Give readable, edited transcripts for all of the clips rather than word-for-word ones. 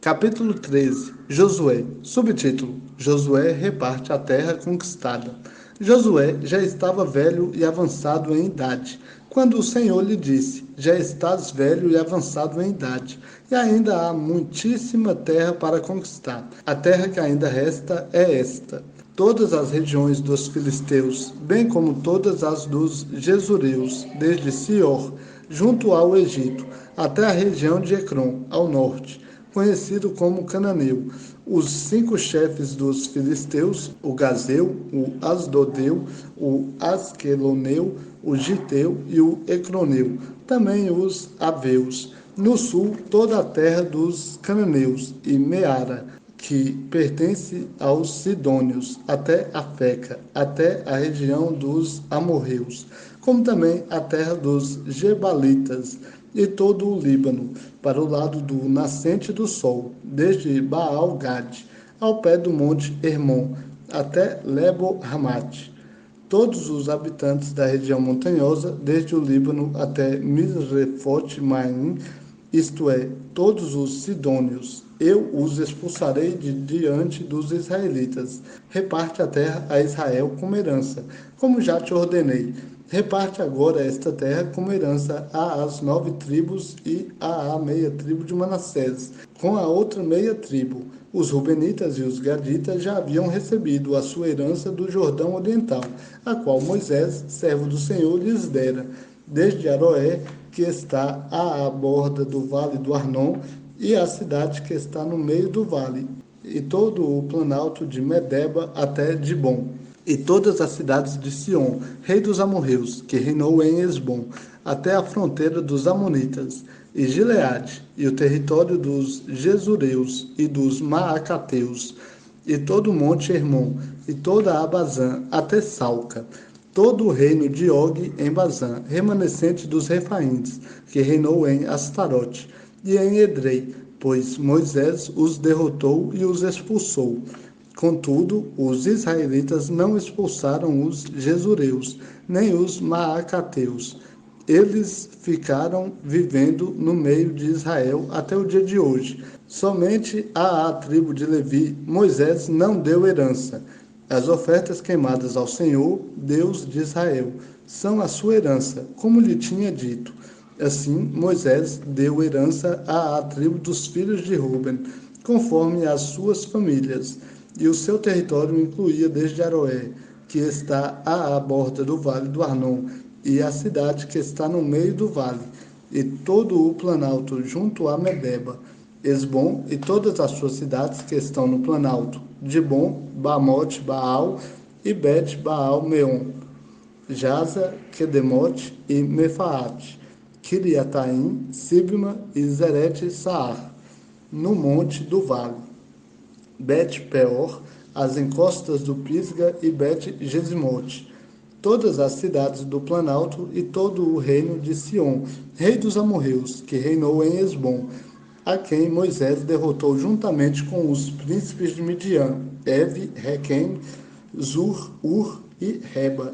Capítulo 13. Josué. Subtítulo: Josué reparte a terra conquistada. Josué já estava velho e avançado em idade, quando o Senhor lhe disse: Já estás velho e avançado em idade, e ainda há muitíssima terra para conquistar. A terra que ainda resta é esta: todas as regiões dos filisteus, bem como todas as dos jesureus, desde Sior, junto ao Egito, até a região de Ecrom, ao norte, conhecido como cananeu. Os 5 chefes dos filisteus, o Gazeu, o Asdodeu, o Asqueloneu, o Giteu e o Ecroneu, também os Aveus. No sul, toda a terra dos cananeus e Meara, que pertence aos Sidônios, até a Feca, até a região dos amorreus, como também a terra dos Gebalitas, e todo o Líbano, para o lado do nascente do sol, desde Baal-Gade, ao pé do monte Hermon, até Lebo-Hamate. Todos os habitantes da região montanhosa, desde o Líbano até Misrefote-Maim, isto é, todos os sidônios, eu os expulsarei de diante dos israelitas. Reparte a terra a Israel como herança, como já te ordenei. Reparte agora esta terra como herança às 9 tribos e à meia tribo de Manassés, com a outra meia tribo. Os Rubenitas e os Gaditas já haviam recebido a sua herança do Jordão Oriental, a qual Moisés, servo do Senhor, lhes dera, desde Aroé, que está à borda do vale do Arnon, e a cidade que está no meio do vale, e todo o planalto de Medeba até Dibom, e todas as cidades de Sion, rei dos amorreus, que reinou em Esbom, até a fronteira dos amonitas, e Gileade, e o território dos Jesureus e dos Maacateus, e todo o monte Hermon, e toda a Bazã, até Salca, todo o reino de Og em Bazã, remanescente dos Refaíns, que reinou em Astarote, e em Edrei, pois Moisés os derrotou e os expulsou. Contudo, os israelitas não expulsaram os jesureus, nem os maacateus. Eles ficaram vivendo no meio de Israel até o dia de hoje. Somente à tribo de Levi, Moisés não deu herança. As ofertas queimadas ao Senhor, Deus de Israel, são a sua herança, como lhe tinha dito. Assim, Moisés deu herança à tribo dos filhos de Ruben, conforme as suas famílias, e o seu território incluía desde Aroé, que está à borda do vale do Arnon, e a cidade que está no meio do vale, e todo o planalto junto a Medeba, Esbom e todas as suas cidades que estão no planalto, Dibom, Bamote, Baal e Bet-Baal-Meon, Jaza, Quedemote e Mefaate, Kiriataim, Sibma e Zerete-Saar, no monte do vale, Bet-Peor, as encostas do Pisga e Bet-Gesimote, todas as cidades do Planalto e todo o reino de Sion, rei dos amorreus, que reinou em Esbom, a quem Moisés derrotou juntamente com os príncipes de Midian, Evi, Requem, Zur, Ur e Reba,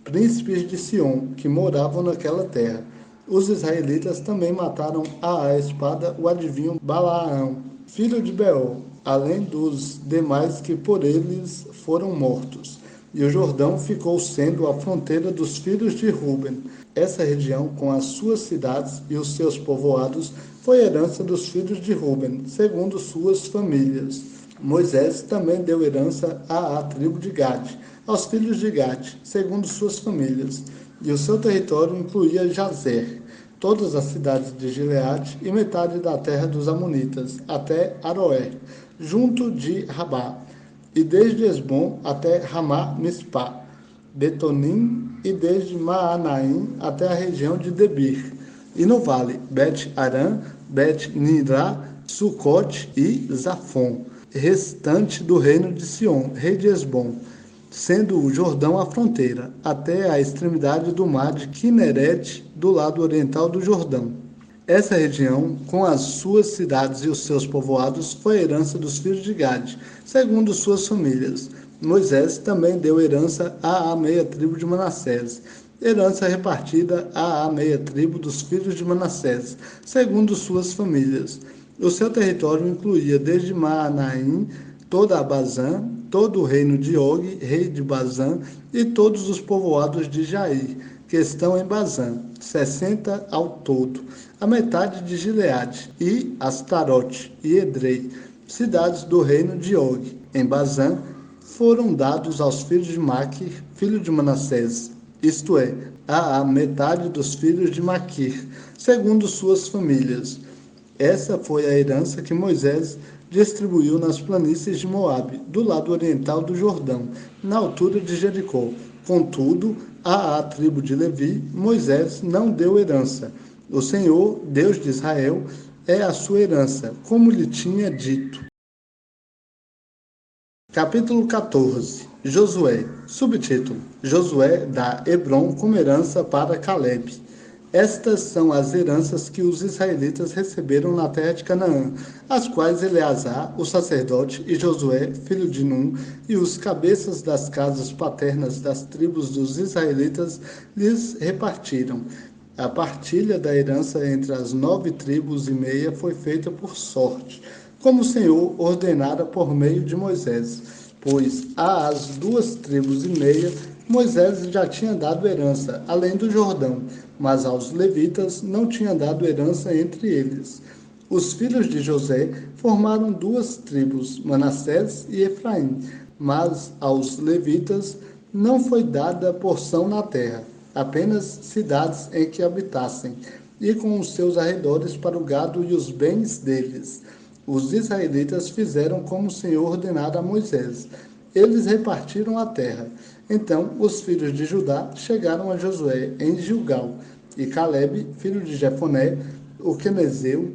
príncipes de Sion, que moravam naquela terra. Os israelitas também mataram à espada o adivinho Balaão, filho de Beor, além dos demais que por eles foram mortos. E o Jordão ficou sendo a fronteira dos filhos de Ruben. Essa região, com as suas cidades e os seus povoados, foi herança dos filhos de Ruben, segundo suas famílias. Moisés também deu herança à tribo de Gade, aos filhos de Gade, segundo suas famílias, e o seu território incluía Jazer, todas as cidades de Gileade e metade da terra dos Amonitas, até Aroé, junto de Rabá, e desde Esbom até Ramá-Mispá, Betonim, e desde Maanaim até a região de Debir, e no vale, Bet-Arã, Bet-Nirá, Sucote e Zafon, restante do reino de Sion, rei de Esbom, sendo o Jordão a fronteira, até a extremidade do mar de Quinerete, do lado oriental do Jordão. Essa região, com as suas cidades e os seus povoados, foi herança dos filhos de Gade, segundo suas famílias. Moisés também deu herança à meia tribo de Manassés, herança repartida à meia tribo dos filhos de Manassés, segundo suas famílias. O seu território incluía desde Maanaim, toda a Bazã, todo o reino de Og, rei de Bazã, e todos os povoados de Jair, que estão em Bazã, 60 ao todo, a metade de Gileade, e Astarote e Edrei, cidades do reino de Og, em Bazã, foram dados aos filhos de Maquir, filho de Manassés, isto é, a metade dos filhos de Maquir, segundo suas famílias. Essa foi a herança que Moisés distribuiu nas planícies de Moabe, do lado oriental do Jordão, na altura de Jericó. Contudo, à tribo de Levi, Moisés não deu herança. O Senhor, Deus de Israel, é a sua herança, como lhe tinha dito. Capítulo 14. Josué. Subtítulo: Josué dá Hebrom como herança para Calebe. Estas são as heranças que os israelitas receberam na terra de Canaã, as quais Eleazar, o sacerdote, e Josué, filho de Num, e os cabeças das casas paternas das tribos dos israelitas lhes repartiram. A partilha da herança entre as 9,5 tribos foi feita por sorte, como o Senhor ordenara por meio de Moisés, pois às 2,5 tribos Moisés já tinha dado herança, além do Jordão, mas aos levitas não tinha dado herança entre eles. Os filhos de José formaram 2 tribos, Manassés e Efraim, mas aos levitas não foi dada porção na terra, apenas cidades em que habitassem, e com os seus arredores para o gado e os bens deles. Os israelitas fizeram como o Senhor ordenara a Moisés. Eles repartiram a terra. Então os filhos de Judá chegaram a Josué em Gilgal, e Calebe, filho de Jefoné, o quenezeu,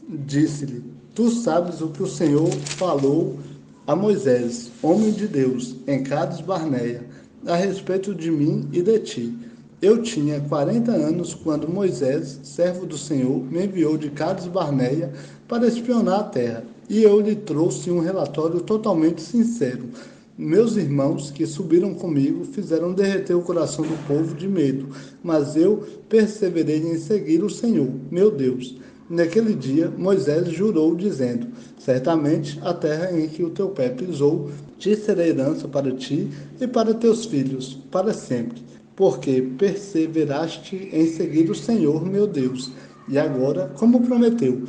disse-lhe: Tu sabes o que o Senhor falou a Moisés, homem de Deus, em Cades Barneia, a respeito de mim e de ti. Eu tinha 40 anos quando Moisés, servo do Senhor, me enviou de Cades Barneia para espionar a terra, e eu lhe trouxe um relatório totalmente sincero. Meus irmãos que subiram comigo fizeram derreter o coração do povo de medo, mas eu perseverei em seguir o Senhor, meu Deus. Naquele dia, Moisés jurou, dizendo: Certamente a terra em que o teu pé pisou te será herança para ti e para teus filhos, para sempre, porque perseveraste em seguir o Senhor, meu Deus. E agora, como prometeu,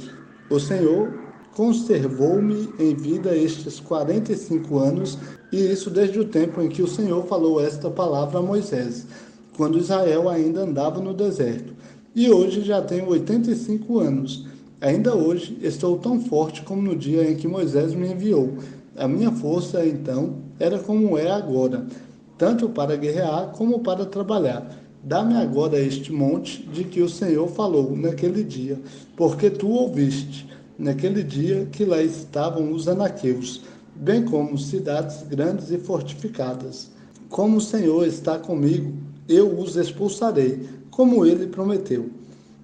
o Senhor conservou-me em vida estes 45 anos, e isso desde o tempo em que o Senhor falou esta palavra a Moisés, quando Israel ainda andava no deserto. E hoje já tenho 85 anos. Ainda hoje estou tão forte como no dia em que Moisés me enviou. A minha força, então, era como é agora, tanto para guerrear como para trabalhar. Dá-me agora este monte de que o Senhor falou naquele dia, porque tu ouviste, naquele dia que lá estavam os anaqueus, bem como cidades grandes e fortificadas. Como o Senhor está comigo, eu os expulsarei, como ele prometeu.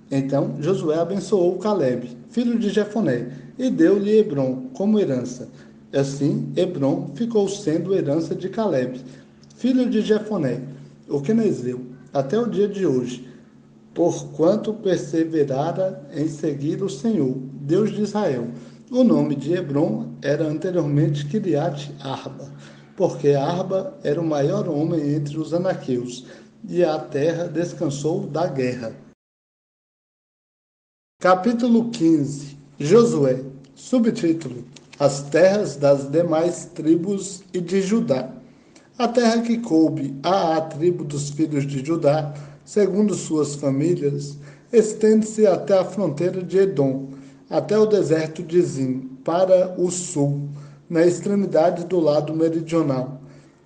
Então Josué abençoou Calebe, filho de Jefoné, e deu-lhe Hebrom como herança. Assim, Hebrom ficou sendo herança de Calebe, filho de Jefoné, o quenezeu, até o dia de hoje, porquanto perseverara em seguir o Senhor, Deus de Israel. O nome de Hebrom era anteriormente Kiriat Arba, porque Arba era o maior homem entre os anaqueus, e a terra descansou da guerra. Capítulo 15. Josué. Subtítulo: As terras das demais tribos e de Judá. A terra que coube à tribo dos filhos de Judá, segundo suas famílias, estende-se até a fronteira de Edom, até o deserto de Zim, para o sul, na extremidade do lado meridional.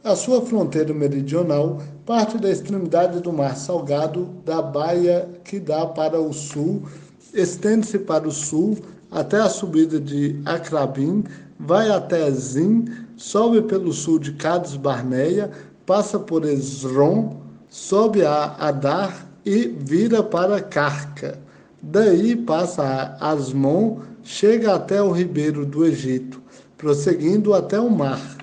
A sua fronteira meridional parte da extremidade do Mar Salgado, da baía que dá para o sul, estende-se para o sul até a subida de Acrabim, vai até Zim, sobe pelo sul de Cades Barneia, passa por Esrom, sobe a Adar e vira para Carca. Daí passa a Asmon, chega até o ribeiro do Egito, prosseguindo até o mar.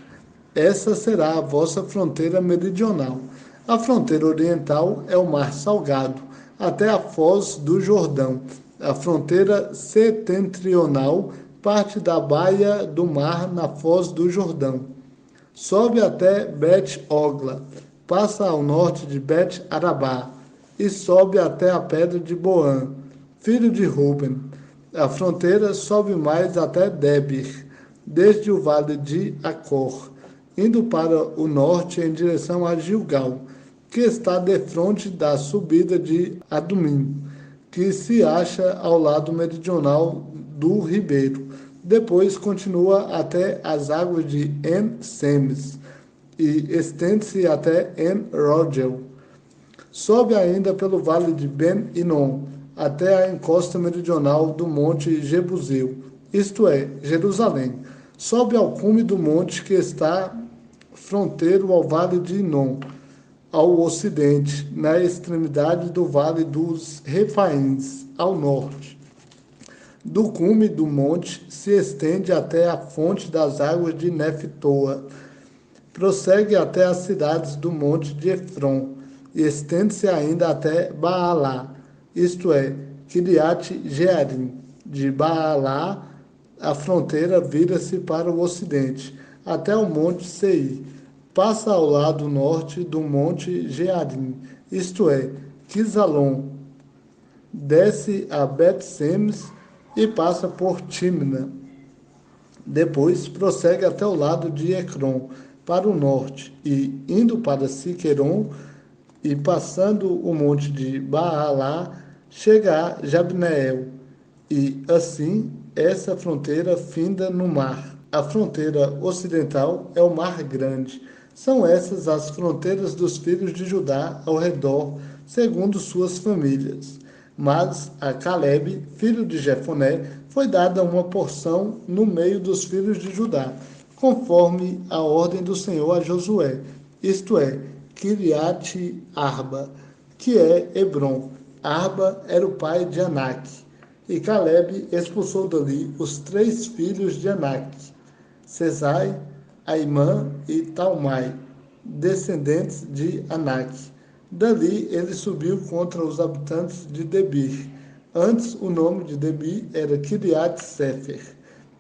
Essa será a vossa fronteira meridional. A fronteira oriental é o Mar Salgado, até a foz do Jordão, A fronteira setentrional parte da baía do mar na foz do Jordão. Sobe até Bet-Ogla, passa ao norte de Bet-Arabá e sobe até a pedra de Boã, filho de Ruben. A fronteira sobe mais até Debir, desde o vale de Acor, indo para o norte em direção a Gilgal, que está defronte da subida de Adumim, que se acha ao lado meridional do ribeiro. Depois continua até as águas de En-Semes e estende-se até En-Rogel. Sobe ainda pelo vale de Ben-Inom até a encosta meridional do monte Jebuseu, isto é, Jerusalém. Sobe ao cume do monte que está fronteiro ao vale de Inom, ao ocidente, na extremidade do vale dos Refaíns, ao norte. Do cume do monte se estende até a fonte das águas de Neftoa. Prossegue até as cidades do monte de Efron, e estende-se ainda até Baalá, isto é, Kiriat Jearim. De Baalá, a fronteira vira-se para o ocidente, até o monte Seir. Passa ao lado norte do monte Jearim, isto é, Quisalon. Desce a Bet-Semes e passa por Timna. Depois prossegue até o lado de Ecrom, para o norte, e indo para Siqueron e passando o monte de Baalá, chega a Jabneel, e assim essa fronteira finda no mar. A fronteira ocidental é o Mar Grande. São essas as fronteiras dos filhos de Judá ao redor, segundo suas famílias. Mas a Calebe, filho de Jefoné, foi dada uma porção no meio dos filhos de Judá, conforme a ordem do Senhor a Josué, isto é, Kiriat Arba, que é Hebron. Arba era o pai de Anak, e Calebe expulsou dali os 3 filhos de Anak, Sesai, Aimã e Talmai, descendentes de Anak. Dali ele subiu contra os habitantes de Debir. Antes o nome de Debir era Kiriat Sefer.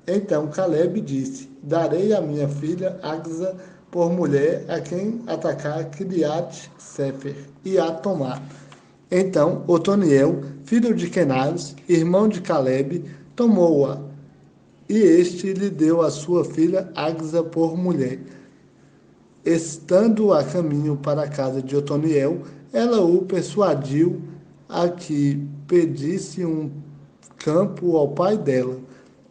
Então Calebe disse: darei a minha filha Agsa por mulher a quem atacar Kiriat Sefer e a tomar. Então Otoniel, filho de Kenaz, irmão de Calebe, tomou-a, e este lhe deu a sua filha Agsa por mulher. Estando a caminho para a casa de Otoniel, ela o persuadiu a que pedisse um campo ao pai dela.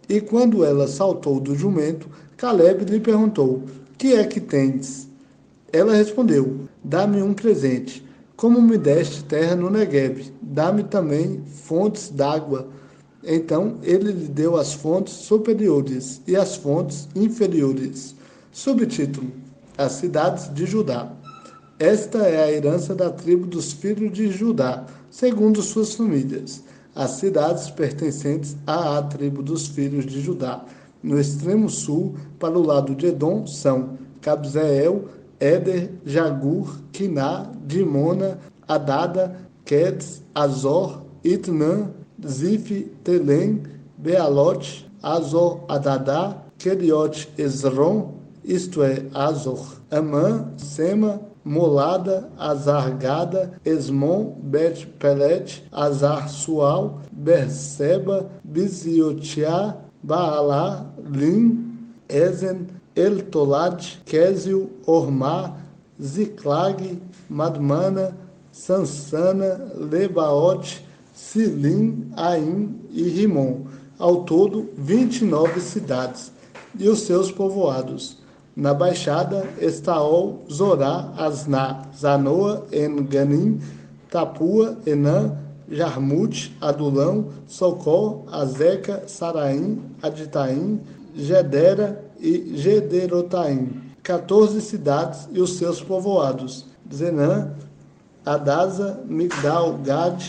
E quando ela saltou do jumento, Calebe lhe perguntou: que é que tens? Ela respondeu: dá-me um presente. Como me deste terra no Negueb, dá-me também fontes d'água. Então ele lhe deu as fontes superiores e as fontes inferiores. Subtítulo: As cidades de Judá. Esta é a herança da tribo dos filhos de Judá, segundo suas famílias. As cidades pertencentes à tribo dos filhos de Judá, no extremo sul, para o lado de Edom, são Cabzeel, Éder, Jagur, Quiná, Dimona, Adada, Quedes, Azor, Itnã, Zif, Telém, Bealote, Azor, Adadá, Keriot, Esron, isto é, Azor, Amã, Sema, Molada, Azargada, Esmon, Bet-Pelet, Azar-Sual, Berseba, Biziotiá, Baalá, Lim, Ezen, Eltolad, Kézio, Ormá, Ziclag, Madmana, Sansana, Lebaote, Silim, Aim e Rimon. Ao todo, 29 cidades e os seus povoados. Na baixada, Estaol, Zorá, Asná, Zanoa, En-Ganim, Tapua, Enã, Jarmute, Adulão, Socó, Azeca, Saraim, Aditaim, Gedera e Gederotaim. 14 cidades e os seus povoados. Zenã, Adasa, Migdal, Gad,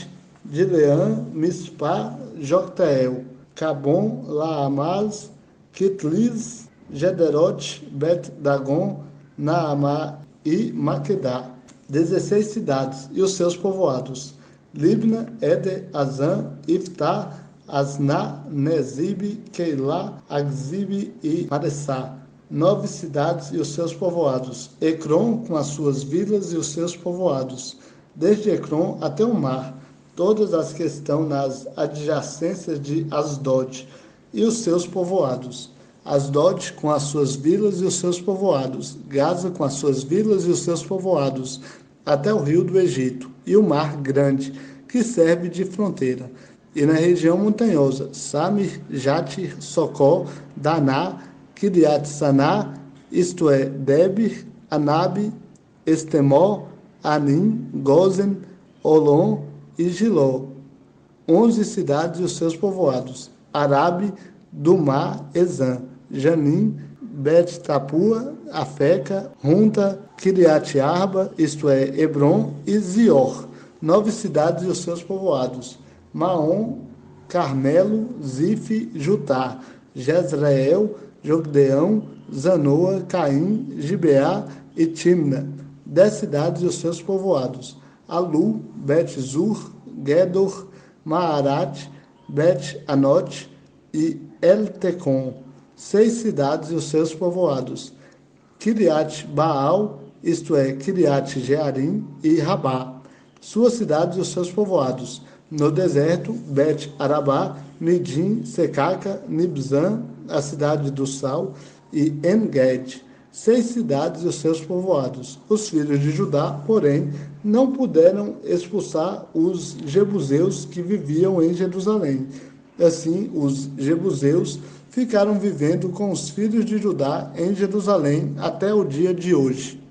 Dileã, Mispá, Jocteel, Cabom, Laamaz, Kitliz, Gederote, Bet-Dagon, Naamá e Maquedá. 16 cidades e os seus povoados. Libna, Eder, Azan, Iftá, Asná, Nezib, Keilah, Agzib e Maressá. 9 cidades e os seus povoados. Ecrom, com as suas vilas e os seus povoados. Desde Ecrom até o mar, todas as que estão nas adjacências de Asdod e os seus povoados. Asdod com as suas vilas e os seus povoados. Gaza com as suas vilas e os seus povoados, até o rio do Egito, e o mar grande, que serve de fronteira. E na região montanhosa, Samir, Jatir, Socó, Daná, Kiriat Saná, isto é, Debir, Anabe, Estemó, Anim, Gozen, Olom e Giló. 11 cidades e os seus povoados. Arabe, Dumá, Ezã, Janim, Bet-Tapua, Afeca, Runta, Kiriat Arba, isto é, Hebron e Zior. 9 cidades e os seus povoados. Maom, Carmelo, Zif, Jutá, Jezreel, Jogdeão, Zanoa, Caim, Gibeá e Timna. 10 cidades e os seus povoados. Alu, Bet-Zur, Gedor, Maarat, Bet-Anot e El-Tecom. 6 cidades e os seus povoados. Kiriat Baal, isto é, Kiriat Jearim e Rabá. Suas cidades e os seus povoados. No deserto, Bet-Arabá, Midim, Secaca, Nibzan, a cidade do Sal, e En-Ged. 6 cidades e os seus povoados. Os filhos de Judá, porém, não puderam expulsar os jebuseus que viviam em Jerusalém. Assim, os jebuseus ficaram vivendo com os filhos de Judá em Jerusalém até o dia de hoje.